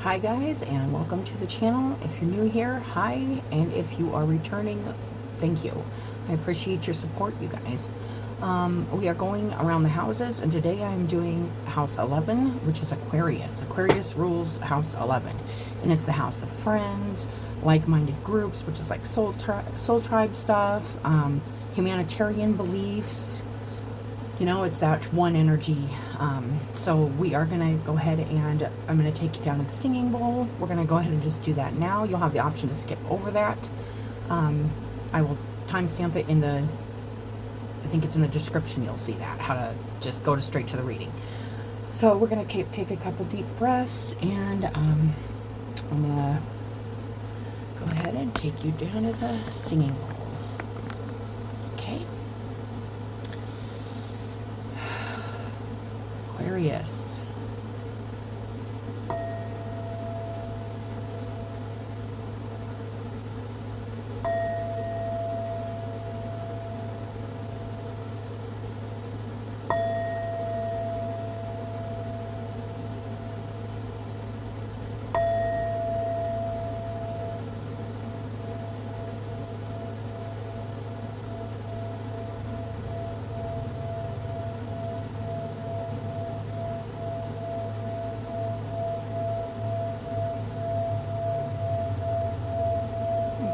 Hi guys, and welcome to the channel. If you're new here, hi, and if you are returning, thank you. I appreciate your support, you guys. We are going around the houses, and today I'm doing house 11, which is Aquarius. Aquarius rules house 11, and it's the house of friends, like-minded groups, which is like soul tribe stuff, humanitarian beliefs. You know, it's that one energy. So we are going to go ahead and I'm going to take you down to the singing bowl. We're going to go ahead and just do that now. You'll have the option to skip over that. I will timestamp it in I think it's in the description. You'll see that, how to just go straight to the reading. So we're going to take a couple deep breaths, and I'm going to go ahead and take you down to the singing bowl. Okay. Aquarius.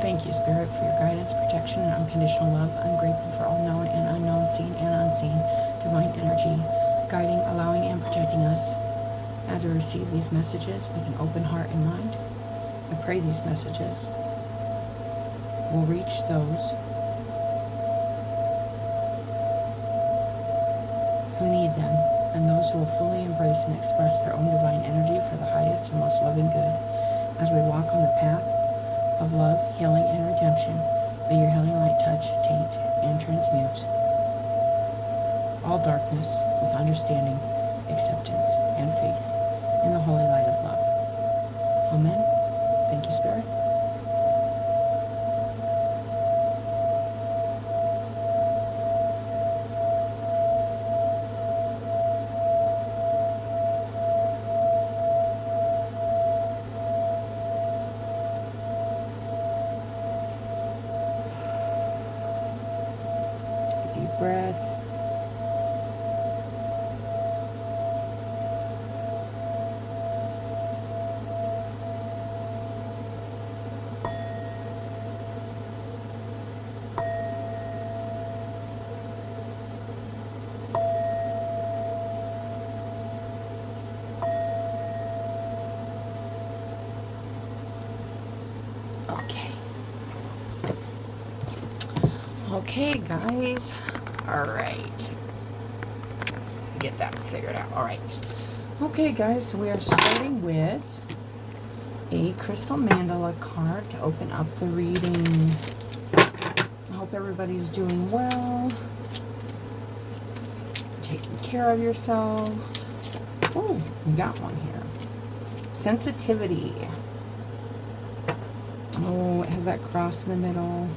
Thank you, Spirit, for your guidance, protection, and unconditional love. I'm grateful for all known and unknown, seen and unseen, divine energy, guiding, allowing, and protecting us. As we receive these messages with an open heart and mind, I pray these messages will reach those who need them, and those who will fully embrace and express their own divine energy for the highest and most loving good. As we walk on the path of love, healing, and redemption, may your healing light touch, taint, and transmute all darkness with understanding, acceptance, and faith in the holy light of love. Amen. Thank you, Spirit. Deep breath. Okay, guys. All right. Get that figured out. All right. Okay, guys. So we are starting with a crystal mandala card to open up the reading. I hope everybody's doing well, taking care of yourselves. Oh, we got one here. Sensitivity. Oh, it has that cross in the middle.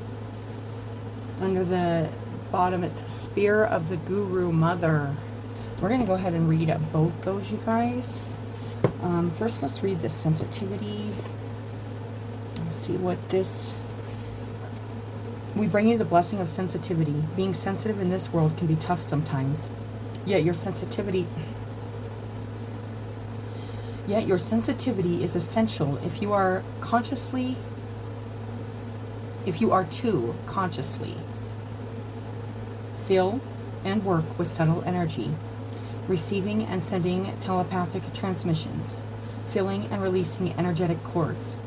Under the bottom, it's Spear of the Guru Mother. We're going to go ahead and read both those, you guys. First, let's read the sensitivity. Let's see what this... We bring you the blessing of sensitivity. Being sensitive in this world can be tough sometimes. Yet your sensitivity is essential if you are to consciously feel and work with subtle energy, receiving and sending telepathic transmissions, filling and releasing energetic cords,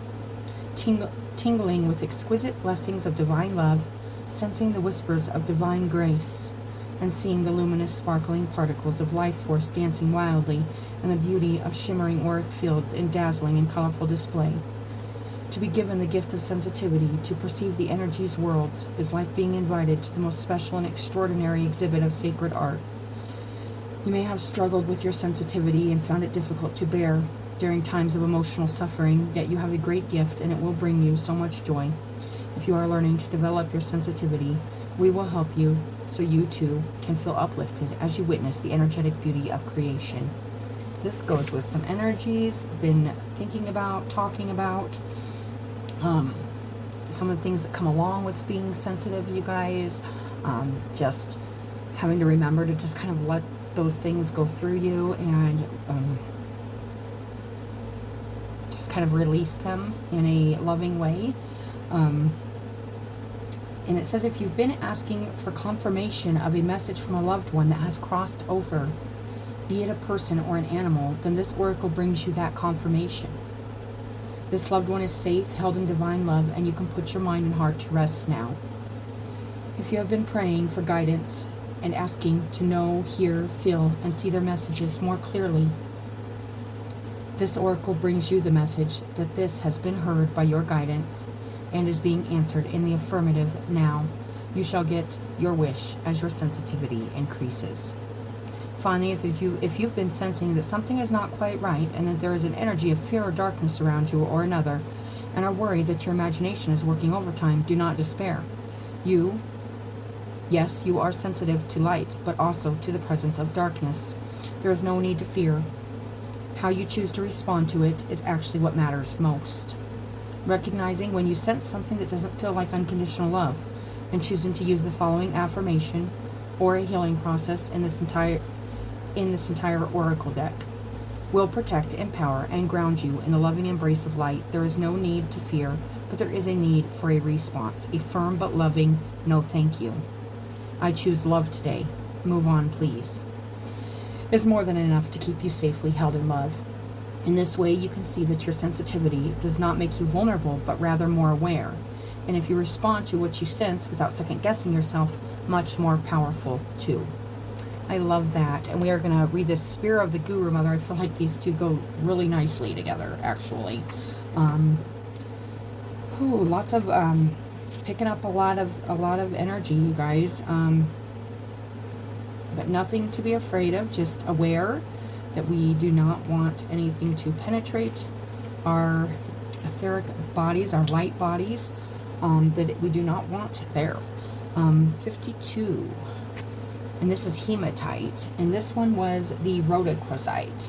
tingling with exquisite blessings of divine love, sensing the whispers of divine grace, and seeing the luminous sparkling particles of life force dancing wildly in the beauty of shimmering auric fields in dazzling and colorful display. To be given the gift of sensitivity to perceive the energies worlds is like being invited to the most special and extraordinary exhibit of sacred art. You may have struggled with your sensitivity and found it difficult to bear during times of emotional suffering, yet you have a great gift and it will bring you so much joy. If you are learning to develop your sensitivity, we will help you so you too can feel uplifted as you witness the energetic beauty of creation. This goes with some energies, been thinking about, talking about, some of the things that come along with being sensitive, you guys. Just having to remember to just kind of let those things go through you and just kind of release them in a loving way. And it says if you've been asking for confirmation of a message from a loved one that has crossed over, be it a person or an animal, then this oracle brings you that confirmation. This loved one is safe, held in divine love, and you can put your mind and heart to rest now. If you have been praying for guidance and asking to know, hear, feel, and see their messages more clearly, this oracle brings you the message that this has been heard by your guidance and is being answered in the affirmative now. You shall get your wish as your sensitivity increases. Finally, if you've been sensing that something is not quite right and that there is an energy of fear or darkness around you or another, and are worried that your imagination is working overtime, do not despair. Yes, you are sensitive to light, but also to the presence of darkness. There is no need to fear. How you choose to respond to it is actually what matters most. Recognizing when you sense something that doesn't feel like unconditional love, and choosing to use the following affirmation or a healing process in this entire oracle deck will protect, empower, and ground you in the loving embrace of light. There is no need to fear, but there is a need for a response, a firm but loving no thank you. I choose love today. Move on, please. Is more than enough to keep you safely held in love. In this way, you can see that your sensitivity does not make you vulnerable, but rather more aware. And if you respond to what you sense without second-guessing yourself, much more powerful, too. I love that. And we are going to read this Spirit of the Guru Mother. I feel like these two go really nicely together, actually. Lots of picking up a lot of energy, you guys. But nothing to be afraid of. Just aware that we do not want anything to penetrate our etheric bodies, our light bodies. That we do not want there. 52. And this is hematite. And this one was the rhodochrosite.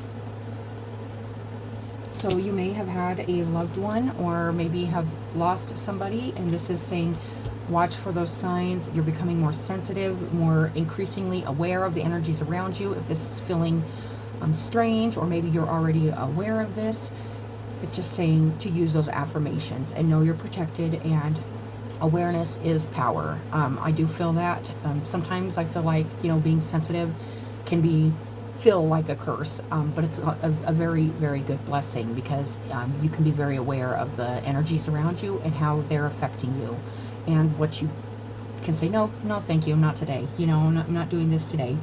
So you may have had a loved one or maybe have lost somebody. And this is saying, watch for those signs. You're becoming more sensitive, more increasingly aware of the energies around you. If this is feeling strange, or maybe you're already aware of this, it's just saying to use those affirmations and know you're protected, and awareness is power. I do feel that. Sometimes I feel like, being sensitive can feel like a curse, but it's a very, very good blessing, because you can be very aware of the energies around you and how they're affecting you, and what you can say, no, thank you, not today. I'm not doing this today.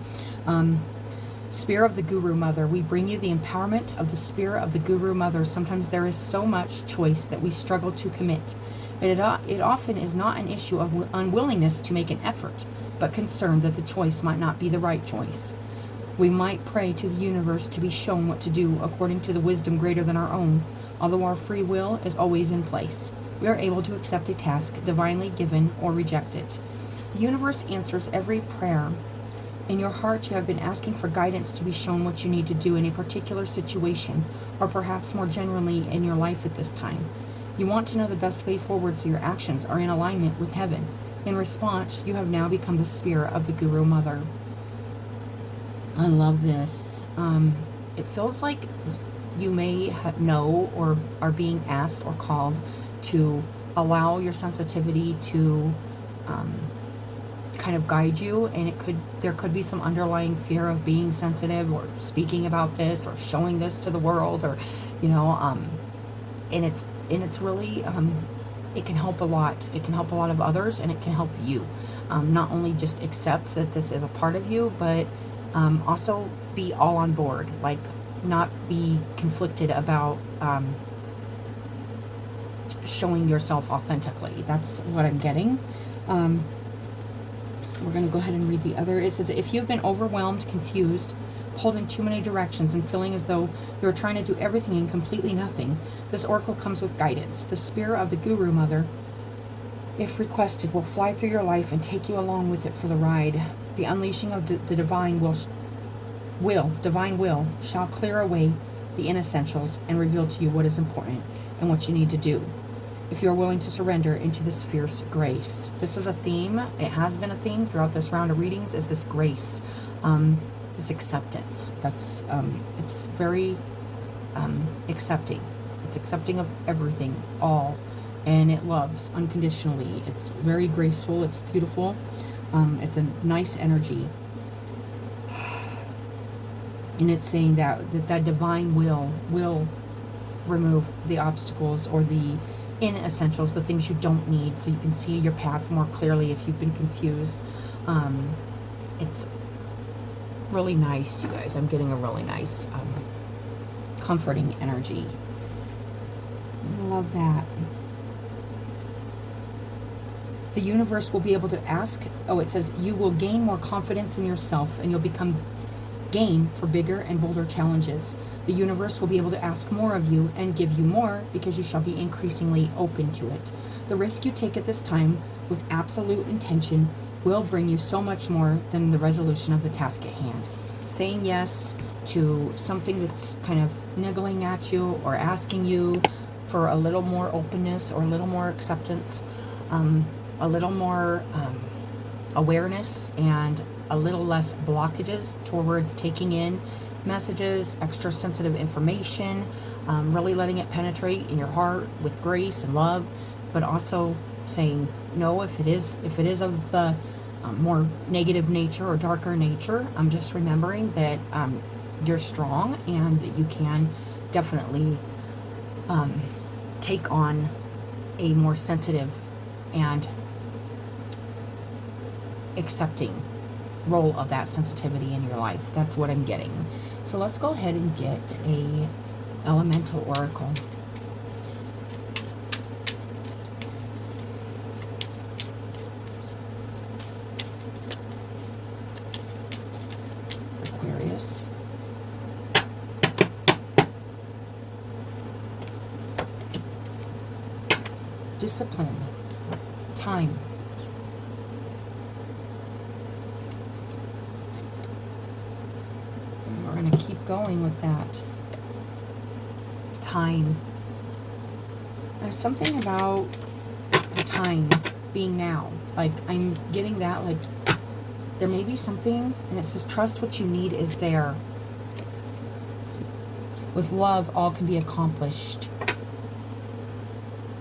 Spirit of the Guru Mother, we bring you the empowerment of the Spirit of the Guru Mother. Sometimes there is so much choice that we struggle to commit. It often is not an issue of unwillingness to make an effort, but concern that the choice might not be the right choice. We might pray to the universe to be shown what to do according to the wisdom greater than our own. Although our free will is always in place, we are able to accept a task divinely given or reject it. The universe answers every prayer. In your heart, you have been asking for guidance to be shown what you need to do in a particular situation, or perhaps more generally in your life at this time. You want to know the best way forward so your actions are in alignment with heaven. In response, you have now become the Spirit of the Guru Mother. I love this. It feels like you may know or are being asked or called to allow your sensitivity to kind of guide you, and there could be some underlying fear of being sensitive or speaking about this or showing this to the world, or and it's really it can help a lot. It can help a lot of others, and it can help you not only just accept that this is a part of you, but also be all on board, like not be conflicted about showing yourself authentically. That's what I'm getting. We're going to go ahead and read the other. It says, if you've been overwhelmed, confused, pulled in too many directions, and feeling as though you're trying to do everything and completely nothing, this oracle comes with guidance. The Spirit of the Guru Mother, if requested, will fly through your life and take you along with it for the ride. The unleashing of the divine will divine will, shall clear away the inessentials and reveal to you what is important and what you need to do, if you are willing to surrender into this fierce grace. This is a theme. It has been a theme throughout this round of readings, is this grace, this acceptance. That's it's very accepting. It's accepting of everything, all, and it loves unconditionally. It's very graceful. It's beautiful. It's a nice energy. And it's saying that divine will remove the obstacles or the inessentials, the things you don't need, so you can see your path more clearly if you've been confused. It's really nice, you guys. I'm getting a really nice, comforting energy. I love that. The universe will be able to ask, it says, you will gain more confidence in yourself and you'll become game for bigger and bolder challenges. The universe will be able to ask more of you and give you more because you shall be increasingly open to it. The risk you take at this time with absolute intention will bring you so much more than the resolution of the task at hand. Saying yes to something that's kind of niggling at you or asking you for a little more openness or a little more acceptance, a little more awareness, and a little less blockages towards taking in messages, extra sensitive information, really letting it penetrate in your heart with grace and love, but also saying no if it is of the more negative nature or darker nature. I'm just remembering that you're strong and that you can definitely take on a more sensitive and accepting role of that sensitivity in your life. That's what I'm getting. So let's go ahead and get a elemental oracle. Aquarius. Discipline. Time. Going with that. Time. There's something about the time being now. Like, I'm getting that, like, there may be something, and it says, trust what you need is there. With love, all can be accomplished.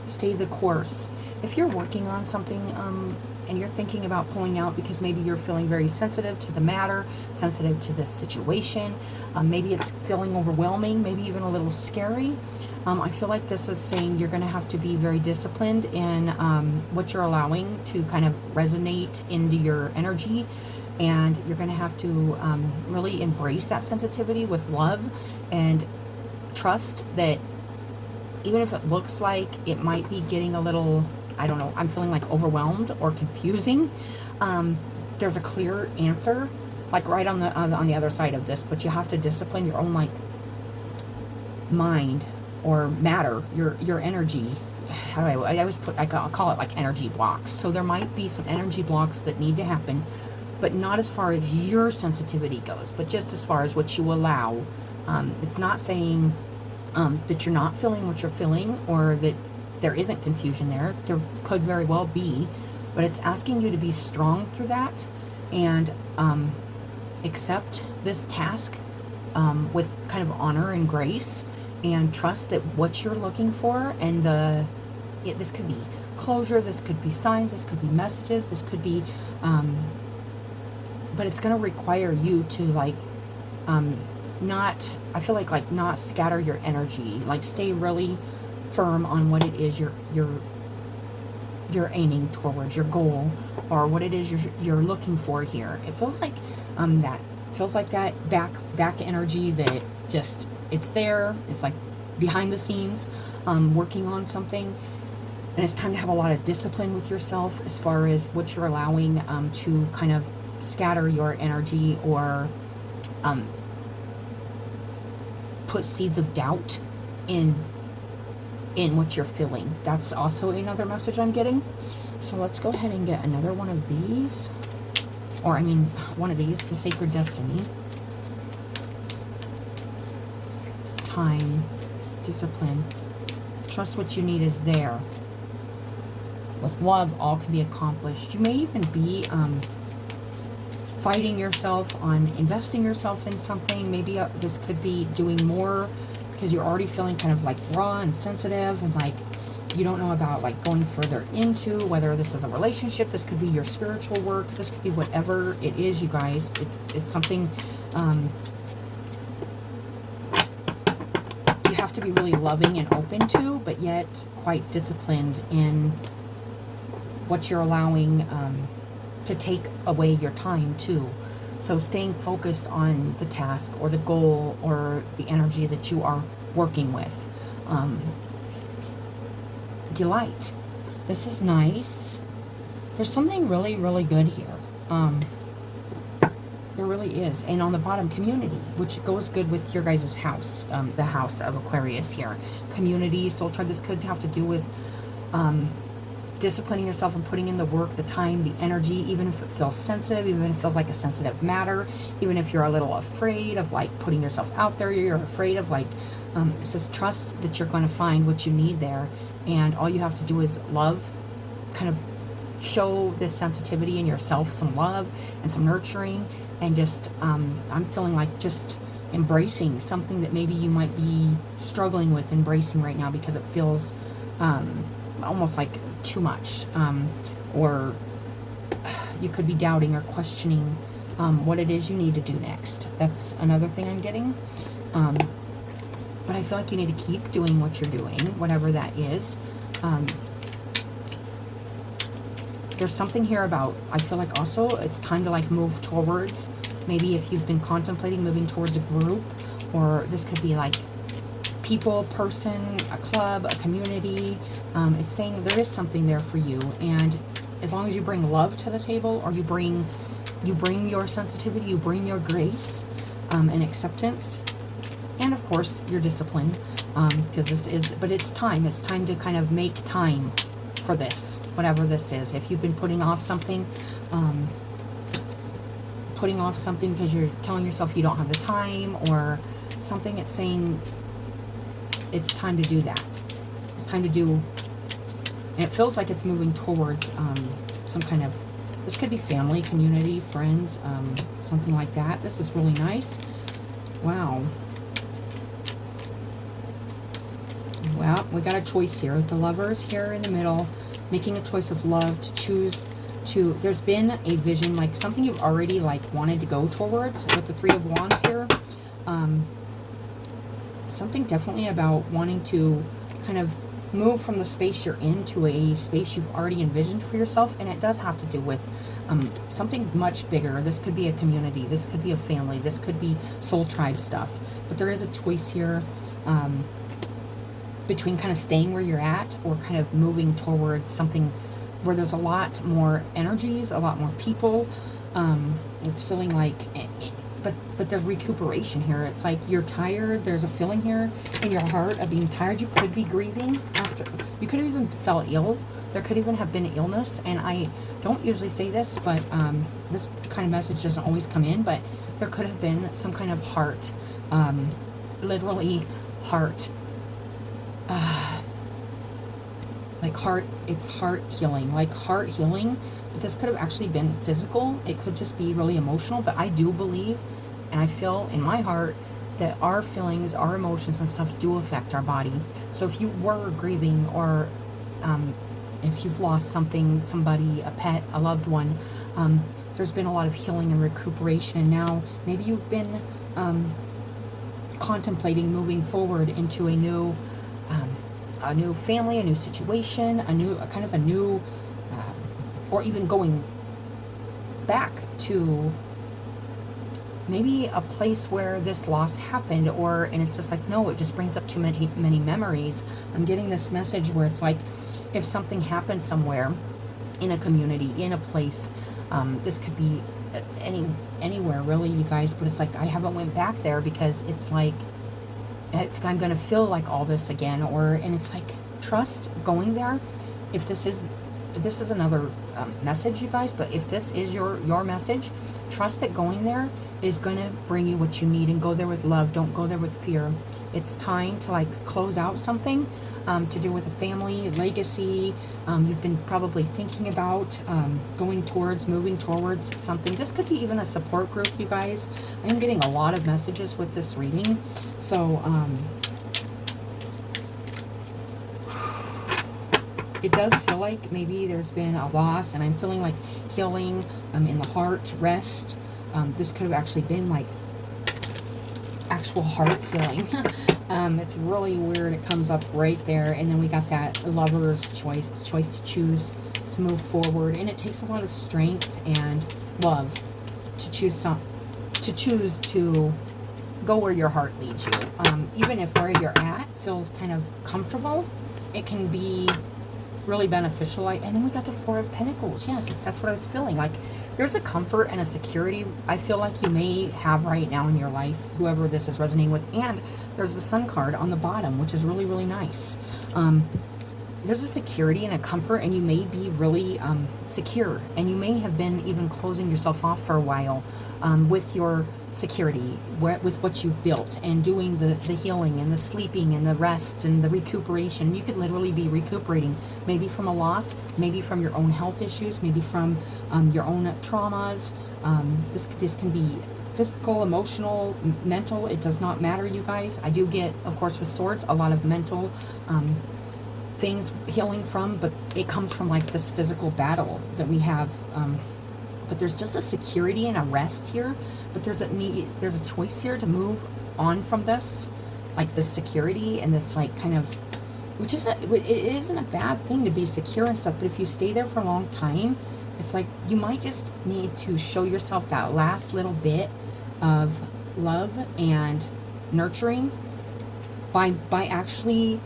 Stay the course. If you're working on something, and you're thinking about pulling out because maybe you're feeling very sensitive to the matter, sensitive to this situation, maybe it's feeling overwhelming, maybe even a little scary, I feel like this is saying you're going to have to be very disciplined in what you're allowing to kind of resonate into your energy, and you're going to have to really embrace that sensitivity with love and trust that even if it looks like it might be getting a little, I don't know, I'm feeling like overwhelmed or confusing, there's a clear answer, like right on the other side of this, but you have to discipline your own, like, mind or matter, your energy. How do I call it like energy blocks. So there might be some energy blocks that need to happen, but not as far as your sensitivity goes, but just as far as what you allow. It's not saying that you're not feeling what you're feeling, or that there isn't confusion there. There could very well be, but it's asking you to be strong through that and accept this task with kind of honor and grace, and trust that what you're looking for, and this could be closure, this could be signs, this could be messages, this could be, but it's going to require you to, like, not scatter your energy, like stay really firm on what it is you're aiming towards, your goal, or what it is you're looking for here. It feels like that back energy that just, it's there, it's like behind the scenes, working on something, and it's time to have a lot of discipline with yourself as far as what you're allowing to kind of scatter your energy or put seeds of doubt in what you're feeling. That's also another message I'm getting. So let's go ahead and get another one of these, or I mean one of these, the Sacred Destiny. time, discipline. Trust what you need is there. With love, all can be accomplished. You may even be fighting yourself on investing yourself in something. Maybe this could be doing more because you're already feeling kind of like raw and sensitive, and like you don't know about like going further into whether this is a relationship. This could be your spiritual work. This could be whatever it is, you guys. It's something you have to be really loving and open to, but yet quite disciplined in what you're allowing to take away your time too. So staying focused on the task or the goal or the energy that you are working with. Delight. This is nice. There's something really, really good here. There really is. And on the bottom, community, which goes good with your guys' house, the house of Aquarius here. Community, soul tribe. This could have to do with disciplining yourself and putting in the work, the time, the energy, even if it feels sensitive, even if it feels like a sensitive matter, even if you're a little afraid of like putting yourself out there, you're afraid of like, it says trust that you're going to find what you need there. And all you have to do is love, kind of show this sensitivity in yourself, some love and some nurturing, and just, I'm feeling like just embracing something that maybe you might be struggling with embracing right now because it feels almost like too much, or you could be doubting or questioning what it is you need to do next. That's another thing I'm getting. But I feel like you need to keep doing what you're doing, whatever that is. There's something here about, I feel like also it's time to like move towards, maybe if you've been contemplating moving towards a group, or this could be like people, person, a club, a community. It's saying there is something there for you, and as long as you bring love to the table, or you bring your sensitivity, you bring your grace and acceptance, and of course your discipline, because this is, but it's time to kind of make time for this, whatever this is. If you've been putting off something because you're telling yourself you don't have the time or something, it's saying it's time to do that. It's time to do, and it feels like it's moving towards some kind of, this could be family, community, friends, something like that. This is really nice. Wow. Well, we got a choice here. The Lovers here in the middle, making a choice of love, to choose to, there's been a vision, like something you've already like wanted to go towards with the Three of Wands here. Something definitely about wanting to kind of move from the space you're in to a space you've already envisioned for yourself. And it does have to do with something much bigger. This could be a community. This could be a family. This could be soul tribe stuff. But there is a choice here between kind of staying where you're at or kind of moving towards something where there's a lot more energies, a lot more people. It's feeling like, but there's recuperation here. It's like you're tired. There's a feeling here in your heart of being tired. You could be grieving after. You could have even felt ill. There could even have been illness. And I don't usually say this, but this kind of message doesn't always come in. But there could have been some kind of heart, literally heart. Like heart, it's heart healing, like heart healing. But this could have actually been physical. It could just be really emotional. But I do believe, and I feel in my heart, that our feelings, our emotions and stuff do affect our body. So if you were grieving, or if you've lost something, somebody, a pet, a loved one, there's been a lot of healing and recuperation. And now maybe you've been contemplating moving forward into a new family, a new situation, a new, or even going back to maybe a place where this loss happened, and it's just like, no, it just brings up too many memories. I'm getting this message where it's like, if something happens somewhere, in a community, in a place, this could be anywhere really, you guys, but it's like, I haven't went back there because it's like, I'm going to feel like all this again, and it's like, trust going there. If this is another message, you guys, but if this is your message, trust that going there is going to bring you what you need, and go there with love. Don't go there with fear. it's time to like close out something to do with a family legacy. You've been probably thinking about moving towards something. This could be even a support group, you guys. I am getting a lot of messages with this reading. So it does feel like maybe there's been a loss, and I'm feeling like healing in the heart, rest. This could have actually been like actual heart healing. It's really weird. It comes up right there, and then we got that lover's choice, the choice to choose to move forward, and it takes a lot of strength and love to choose to go where your heart leads you. Even if where you're at feels kind of comfortable, it can be really beneficial. And then we got the Four of Pentacles. Yes, that's what I was feeling like. There's a comfort and a security I feel like you may have right now in your life, whoever this is resonating with. And there's the Sun card on the bottom, which is really, really nice. There's a security and a comfort, and you may be really secure, and you may have been even closing yourself off for a while with your security, with what you've built, and doing the healing and the sleeping and the rest and the recuperation. You could literally be recuperating, maybe from a loss, maybe from your own health issues, maybe from your own traumas. This can be physical, emotional, mental. It does not matter, you guys. I do get, of course, with swords, a lot of mental things healing from, but it comes from like this physical battle that we have. But there's just a security and a rest here, but there's a choice here to move on from this, like this security and this like kind of, which isn't, it isn't a bad thing to be secure and stuff, but if you stay there for a long time, it's like you might just need to show yourself that last little bit of love and nurturing by actually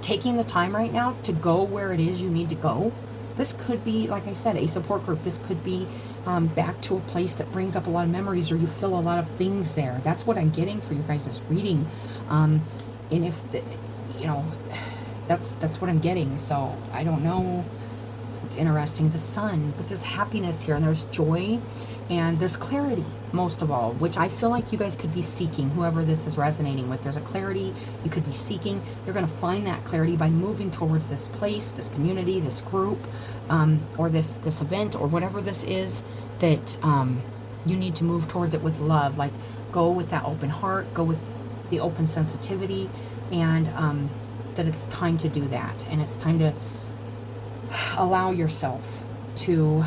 taking the time right now to go where it is you need to go. This could be, like I said, a support group. This could be back to a place that brings up a lot of memories, or you feel a lot of things there. That's what I'm getting for you guys this reading. And if, that's what I'm getting. So I don't know. It's interesting. The Sun, but there's happiness here, and there's joy, and there's clarity, most of all, which I feel like you guys could be seeking, whoever this is resonating with. There's a clarity you could be seeking. You're going to find that clarity by moving towards this place, this community, this group, or this event, or whatever this is that you need to move towards it with love. Like, go with that open heart, go with the open sensitivity, and that it's time to do that, and it's time to allow yourself to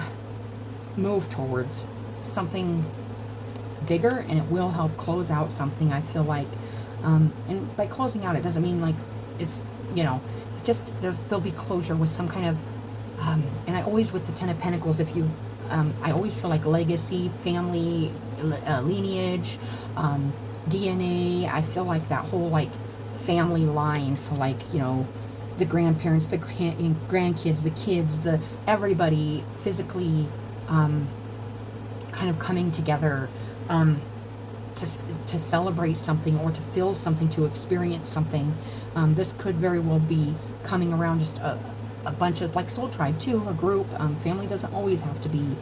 move towards something bigger, and it will help close out something, I feel like. And by closing out, it doesn't mean like it's, just there'll be closure with some kind of, and I always, with the Ten of Pentacles, I always feel like legacy, family, lineage, DNA. I feel like that whole like family line. So like, the grandparents, the grandkids, the kids, everybody physically kind of coming together to celebrate something, or to feel something, to experience something. This could very well be coming around just a bunch of, like soul tribe too, a group. Family doesn't always have to be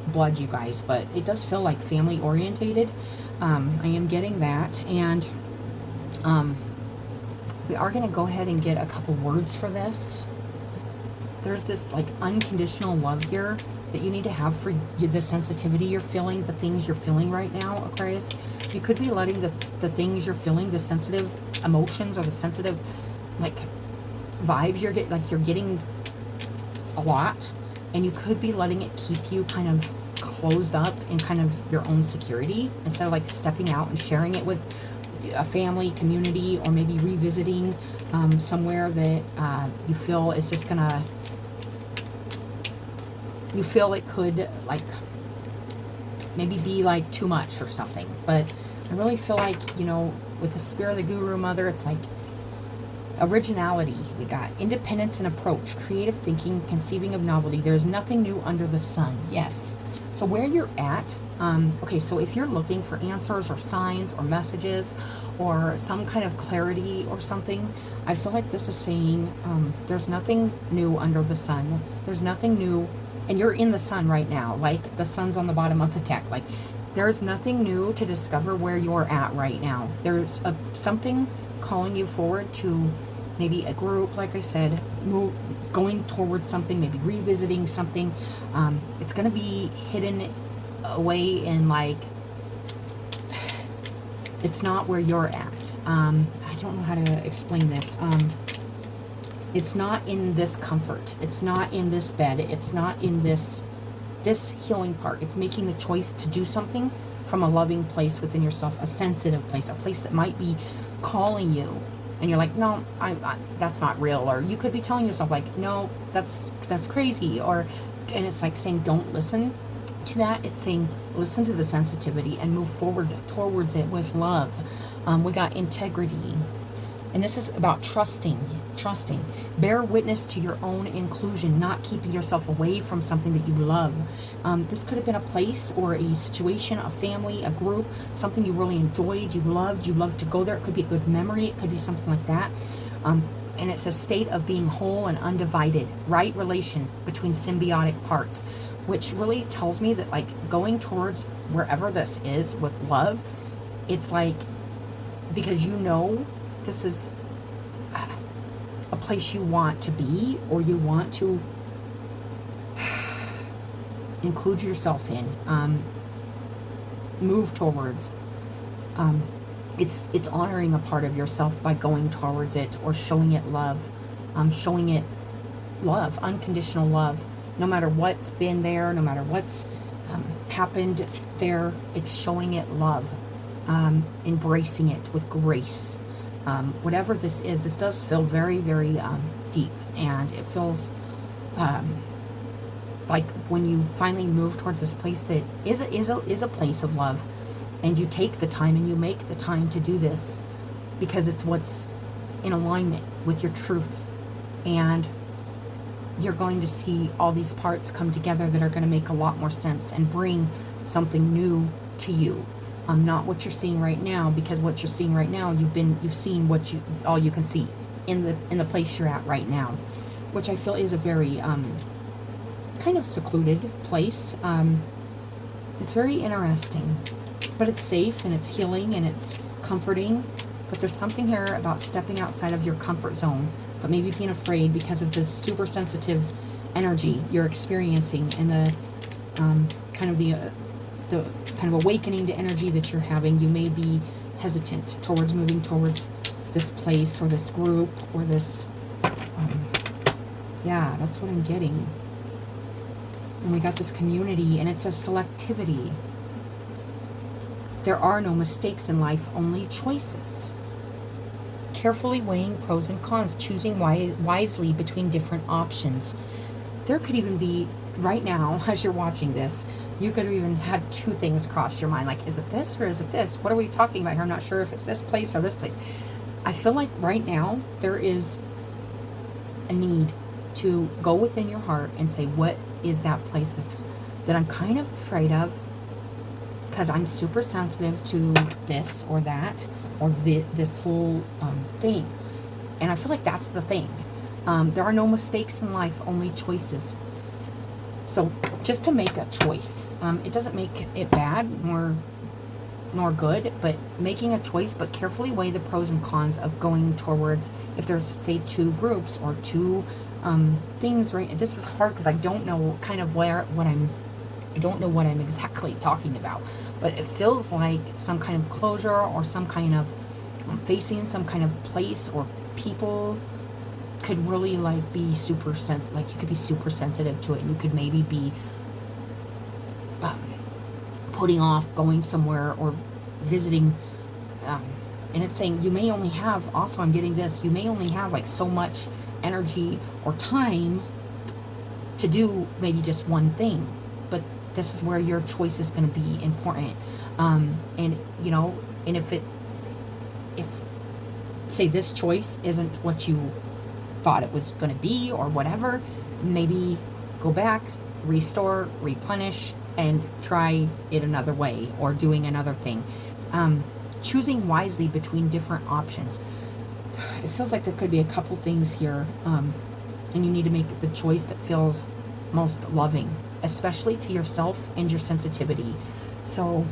blood, you guys, but it does feel like family orientated. I am getting that, and we are going to go ahead and get a couple words for this. There's this like unconditional love here that you need to have for the sensitivity you're feeling, the things you're feeling right now, Aquarius. You could be letting the things you're feeling, the sensitive emotions, or the sensitive like vibes you're getting a lot, and you could be letting it keep you kind of closed up in kind of your own security, instead of like stepping out and sharing it with a family, community, or maybe revisiting somewhere that you feel is just gonna, you feel it could like maybe be like too much or something. But I really feel like, with the Spirit of the Guru Mother, it's like originality. We got independence and approach, creative thinking, conceiving of novelty. There's nothing new under the sun. Yes. So where you're at, okay, so if you're looking for answers or signs or messages or some kind of clarity or something, I feel like this is saying there's nothing new under the sun. There's nothing new, and you're in the sun right now. Like the sun's on the bottom of the deck. Like There's nothing new to discover where you're at right now. There's something calling you forward to maybe a group, like I said, going towards something, maybe revisiting something. It's going to be hidden away in, like, it's not where you're at. I don't know how to explain this. It's not in this comfort. It's not in this bed. It's not in this healing part. It's making the choice to do something from a loving place within yourself, a sensitive place, a place that might be calling you, and you're like, no, that's not real. Or you could be telling yourself, like, no, that's crazy. Or, and it's like saying, don't listen to that. It's saying, listen to the sensitivity and move forward towards it with love. We got integrity, and this is about trusting. Bear witness to your own inclusion, not keeping yourself away from something that you love. This could have been a place or a situation, a family, a group, something you really enjoyed, you loved to go there. It could be a good memory. It could be something like that. And it's a state of being whole and undivided, right relation between symbiotic parts, which really tells me that, like, going towards wherever this is with love, it's like, because you know this is a place you want to be, or you want to include yourself in, move towards. It's honoring a part of yourself by going towards it, or showing it love, unconditional love, no matter what's been there, no matter what's happened there. It's showing it love, embracing it with grace. Whatever this is, this does feel very, very deep, and it feels like when you finally move towards this place that is a place of love, and you take the time and you make the time to do this because it's what's in alignment with your truth, and you're going to see all these parts come together that are going to make a lot more sense and bring something new to you. Not what you're seeing right now, because what you're seeing right now, you've seen all you can see in the place you're at right now, which I feel is a very kind of secluded place. It's very interesting, but it's safe and it's healing and it's comforting. But there's something here about stepping outside of your comfort zone, but maybe being afraid because of this super sensitive energy you're experiencing, and the kind of awakening to energy that you're having. You may be hesitant towards moving towards this place or this group or this, yeah, that's what I'm getting. And we got this community, and it says selectivity. There are no mistakes in life, only choices. Carefully weighing pros and cons, choosing wisely between different options. There could even be, right now, as you're watching this, you could have even had two things cross your mind. Like, is it this or is it this? What are we talking about here? I'm not sure if it's this place or this place. I feel like right now there is a need to go within your heart and say, what is that place that I'm kind of afraid of, because I'm super sensitive to this or that or this whole thing. And I feel like that's the thing. There are no mistakes in life, only choices. So just to make a choice, it doesn't make it bad nor good, but making a choice, but carefully weigh the pros and cons of going towards, if there's, say, two groups or two things, right? This is hard because I don't know kind of I don't know what I'm exactly talking about, but it feels like some kind of closure or some kind of facing some kind of place or people could really like be super like you could be super sensitive to it, and you could maybe be putting off going somewhere or visiting, and it's saying you may only have, also I'm getting this, you may only have like so much energy or time to do maybe just one thing, but this is where your choice is going to be important. And you know, and if say this choice isn't what you thought it was going to be or whatever, maybe go back, restore, replenish, and try it another way or doing another thing. Choosing wisely between different options. It feels like there could be a couple things here, and you need to make the choice that feels most loving, especially to yourself and your sensitivity. So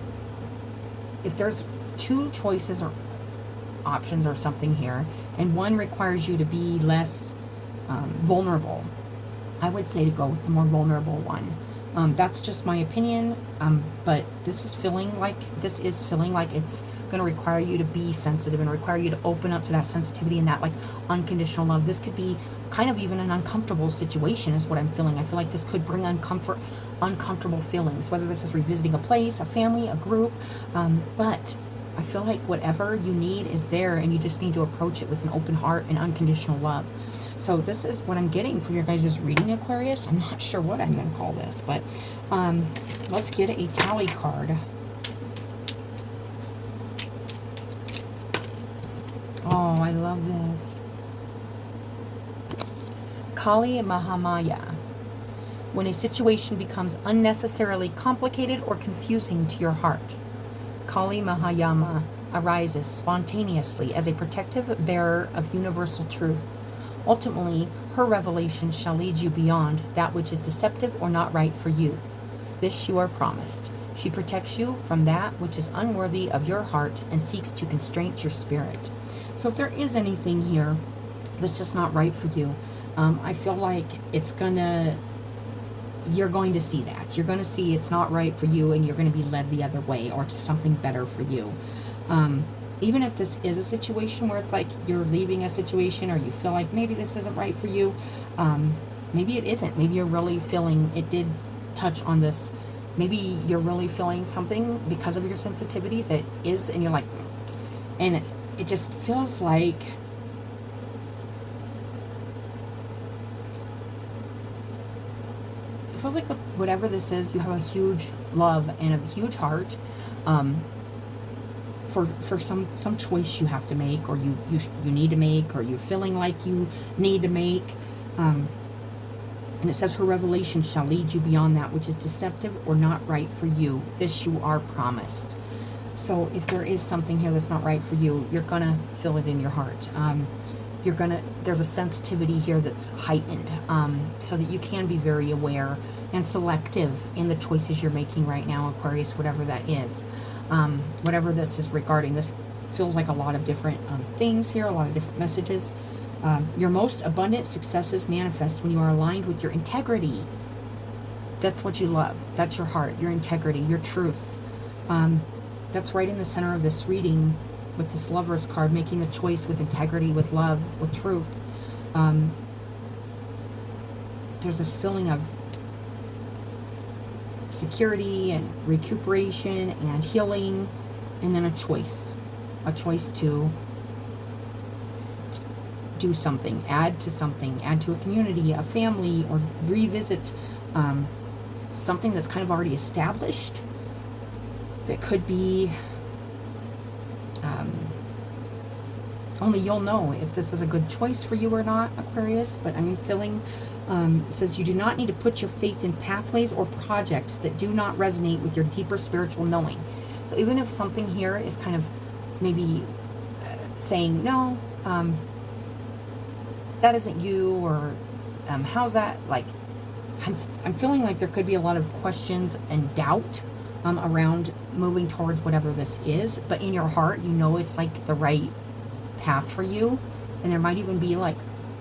if there's two choices or options or something here, and one requires you to be less vulnerable, I would say to go with the more vulnerable one. That's just my opinion, but this is feeling like it's going to require you to be sensitive and require you to open up to that sensitivity and that like unconditional love. This could be kind of even an uncomfortable situation is what I'm feeling. I feel like this could bring uncomfortable feelings, whether this is revisiting a place, a family, a group, but I feel like whatever you need is there, and you just need to approach it with an open heart and unconditional love. So this is what I'm getting for your guys' reading, Aquarius. I'm not sure what I'm going to call this, but let's get a tally card. Oh, I love this. Kali Mahamaya. When a situation becomes unnecessarily complicated or confusing to your heart, Kali Mahayama arises spontaneously as a protective bearer of universal truth. Ultimately, her revelation shall lead you beyond that which is deceptive or not right for you. This you are promised. She protects you from that which is unworthy of your heart and seeks to constrain your spirit. So if there is anything here that's just not right for you, I feel like you're going to see that. You're going to see it's not right for you, and you're going to be led the other way or to something better for you. Even if this is a situation where it's like you're leaving a situation, or you feel like maybe this isn't right for you, maybe it isn't. Maybe you're really feeling, it did touch on this, maybe you're really feeling something because of your sensitivity that is, and you're like, and it just feels like, with whatever this is, you have a huge love and a huge heart for some choice you have to make, or you need to make, or you're feeling like you need to make. And it says her revelation shall lead you beyond that which is deceptive or not right for you. This you are promised. So if there is something here that's not right for you, you're gonna feel it in your heart. There's a sensitivity here that's heightened, so that you can be very aware and selective in the choices you're making right now, Aquarius, whatever that is. Whatever this is regarding, this feels like a lot of different things here, a lot of different messages. Your most abundant successes manifest when you are aligned with your integrity. That's what you love. That's your heart, your integrity, your truth. That's right in the center of this reading with this Lover's card, making the choice with integrity, with love, with truth. There's this feeling of security and recuperation and healing, and then a choice to do something, add to a community, a family, or revisit something that's kind of already established. That could be only you'll know if this is a good choice for you or not, Aquarius. But I'm feeling, it says you do not need to put your faith in pathways or projects that do not resonate with your deeper spiritual knowing. So even if something here is kind of maybe saying, no, that isn't you, or how's that, like, I'm feeling like there could be a lot of questions and doubt around moving towards whatever this is, but in your heart, you know it's like the right path for you. And there might even be like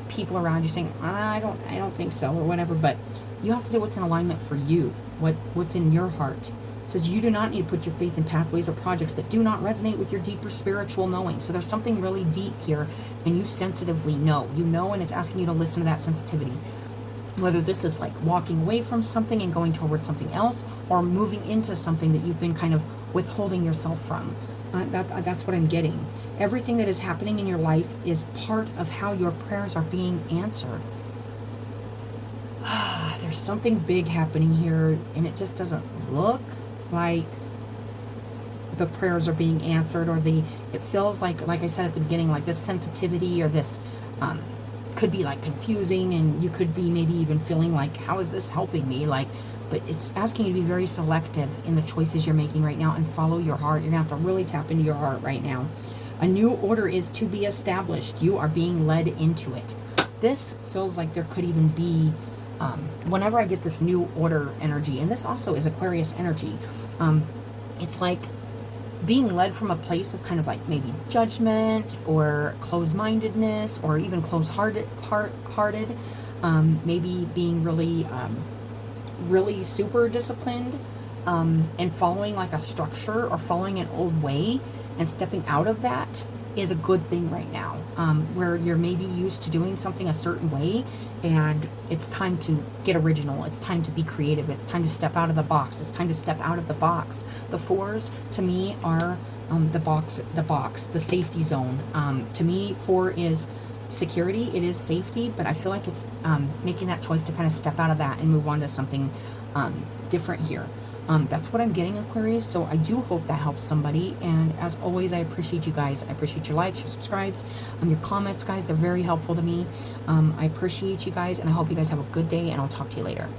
people around you saying, I don't think so, or whatever, but you have to do what's in alignment for you, what's in your heart. It says you do not need to put your faith in pathways or projects that do not resonate with your deeper spiritual knowing. So there's something really deep here, and you sensitively know, and it's asking you to listen to that sensitivity. Whether this is like walking away from something and going towards something else, or moving into something that you've been kind of withholding yourself from. That's what I'm getting. Everything that is happening in your life is part of how your prayers are being answered. There's something big happening here, and it just doesn't look like the prayers are being answered, or it feels like I said at the beginning, like this sensitivity, or this could be like confusing, and you could be maybe even feeling like, how is this helping me? But it's asking you to be very selective in the choices you're making right now and follow your heart. You're gonna have to really tap into your heart right now. A new order is to be established. You are being led into it. This feels like there could even be, whenever I get this new order energy, and this also is Aquarius energy, it's like being led from a place of kind of like maybe judgment or closed-mindedness or even close-hearted, maybe being really super disciplined, and following like a structure or following an old way and stepping out of that is a good thing right now, where you're maybe used to doing something a certain way and it's time to get original, it's time to be creative, it's time to step out of the box, it's time to step out of the box. The fours to me are the safety zone. To me, 4 is security, it is safety, but I feel like it's making that choice to kind of step out of that and move on to something different here. That's what I'm getting, Aquarius, so I do hope that helps somebody, and as always, I appreciate you guys. I appreciate your likes, your subscribes, your comments, guys. They're very helpful to me. I appreciate you guys, and I hope you guys have a good day, and I'll talk to you later.